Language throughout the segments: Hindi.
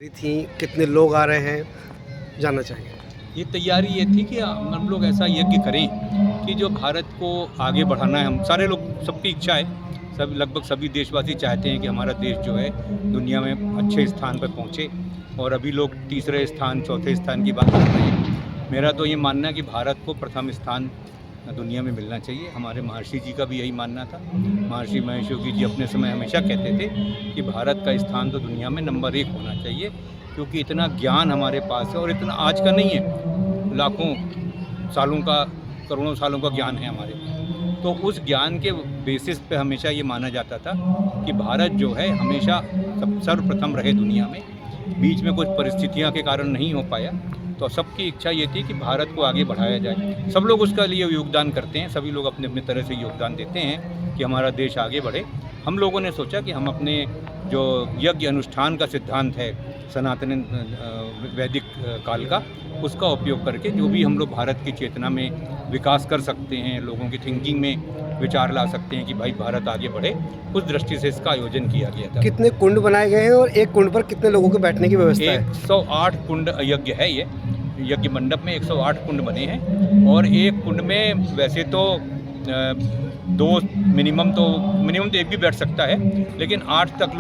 थी, कितने लोग आ रहे हैं, जानना चाहेंगे? ये तैयारी ये थी कि हम लोग ऐसा यज्ञ करें कि जो भारत को आगे बढ़ाना है। हम सारे लोग, सबकी इच्छा है, सब लगभग सभी देशवासी चाहते हैं कि हमारा देश जो है दुनिया में अच्छे स्थान पर पहुँचे। और अभी लोग तीसरे स्थान, चौथे स्थान की बात कर रहे हैं। मेरा तो ये मानना है कि भारत को प्रथम स्थान दुनिया में मिलना चाहिए। हमारे महर्षि जी का भी यही मानना था। महर्षि महेश योगी जी अपने समय हमेशा कहते थे कि भारत का स्थान तो दुनिया में नंबर 1 होना चाहिए, क्योंकि इतना ज्ञान हमारे पास है और इतना आज का नहीं है, लाखों सालों का, करोड़ों सालों का ज्ञान है हमारे पास। तो उस ज्ञान के बेसिस पे हमेशा ये माना जाता था कि भारत जो है हमेशा सर्वप्रथम रहे दुनिया में। बीच में कुछ परिस्थितियां के कारण नहीं हो पाया, तो सबकी इच्छा ये थी कि भारत को आगे बढ़ाया जाए। सब लोग उसका लिए योगदान करते हैं, सभी लोग अपने अपने तरह से योगदान देते हैं कि हमारा देश आगे बढ़े। हम लोगों ने सोचा कि हम अपने जो यज्ञ अनुष्ठान का सिद्धांत है सनातन वैदिक काल का, उसका उपयोग करके जो भी हम लोग भारत की चेतना में विकास कर सकते हैं, लोगों की थिंकिंग में विचार ला सकते हैं कि भाई भारत आगे बढ़े, उस दृष्टि से इसका आयोजन किया गया था। कितने कुंड बनाए गए हैं और एक कुंड पर कितने लोगों के बैठने की व्यवस्था है? 108 कुंड यज्ञ है ये। यज्ञ मंडप में 108 कुंड बने हैं और एक कुंड में वैसे तो दो मिनिमम तो एक भी बैठ सकता है, लेकिन 8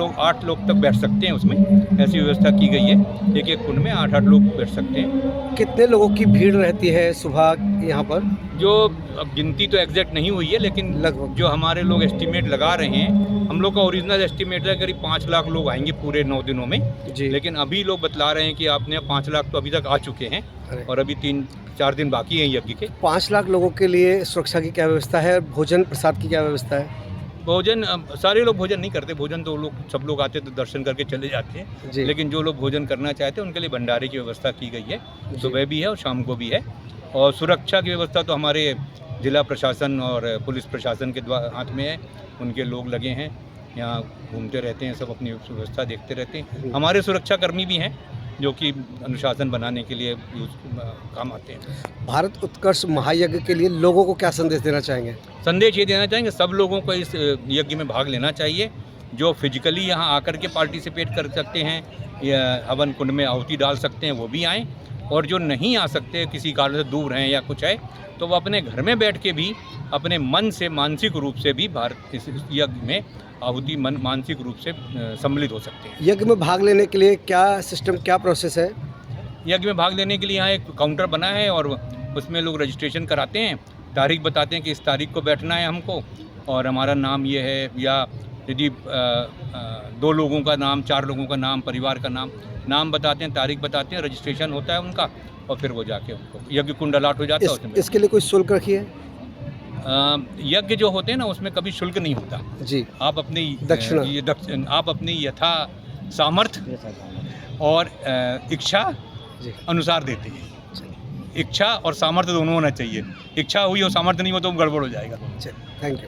लोग तक बैठ सकते हैं उसमें। ऐसी व्यवस्था की गई है, एक एक कुंड में 8 लोग बैठ सकते हैं। कितने लोगों की भीड़ रहती है सुबह यहाँ पर? जो अब गिनती तो एग्जैक्ट नहीं हुई है, लेकिन लगभग जो हमारे लोग एस्टिमेट लगा रहे हैं, हम लोग का ओरिजिनल एस्टिमेट है करीब 5 लाख लोग आएंगे पूरे 9 दिनों में जी। लेकिन अभी लोग बतला रहे हैं कि आपने 5 लाख तो अभी तक आ चुके हैं और अभी 3-4 दिन बाकी हैं यज्ञ के। 5 लाख लोगों के लिए सुरक्षा की क्या व्यवस्था है? भोजन प्रसाद की क्या व्यवस्था है? भोजन, सारे लोग भोजन नहीं करते। भोजन तो लोग, सब लोग आते तो दर्शन करके चले जाते हैं, जी। लेकिन जो लोग भोजन करना चाहते हैं उनके लिए भंडारे की व्यवस्था की गई है। सुबह भी है और शाम को भी है। और सुरक्षा की व्यवस्था तो हमारे जिला प्रशासन और पुलिस प्रशासन के हाथ में है। उनके लोग लगे हैं, यहाँ घूमते रहते हैं, सब अपनी व्यवस्था देखते रहते हैं। हमारे सुरक्षाकर्मी भी हैं जो कि अनुशासन बनाने के लिए काम आते हैं। भारत उत्कर्ष महायज्ञ के लिए लोगों को क्या संदेश देना चाहेंगे? संदेश ये देना चाहेंगे, सब लोगों को इस यज्ञ में भाग लेना चाहिए। जो फिजिकली यहाँ आकर के पार्टिसिपेट कर सकते हैं या हवन कुंड में आहुति डाल सकते हैं, वो भी आएँ। और जो नहीं आ सकते, किसी कारण से दूर हैं या कुछ है, तो वो अपने घर में बैठ के भी अपने मन से, मानसिक रूप से भी भारत इस यज्ञ में आहुति मानसिक रूप से सम्मिलित हो सकते हैं। यज्ञ में भाग लेने के लिए क्या सिस्टम, क्या प्रोसेस है? यज्ञ में भाग लेने के लिए यहाँ एक काउंटर बना है और उसमें लोग रजिस्ट्रेशन कराते हैं, तारीख बताते हैं कि इस तारीख को बैठना है हमको और हमारा नाम ये है, या यदि 2 लोगों का नाम, 4 लोगों का नाम, परिवार का नाम बताते हैं, तारीख बताते हैं, रजिस्ट्रेशन होता है उनका और फिर वो जाके उनको यज्ञ कुंड अलाट हो जाता है। उसमें इसके लिए कोई शुल्क रखी है? यज्ञ जो होते हैं ना, उसमें कभी शुल्क नहीं होता जी। आप अपनी दक्षिणा आप अपनी यथा सामर्थ्य और इच्छा अनुसार देते हैं। इच्छा और सामर्थ्य दोनों होना चाहिए। इच्छा हुई और सामर्थ्य नहीं हो तो गड़बड़ हो जाएगा। Thank you.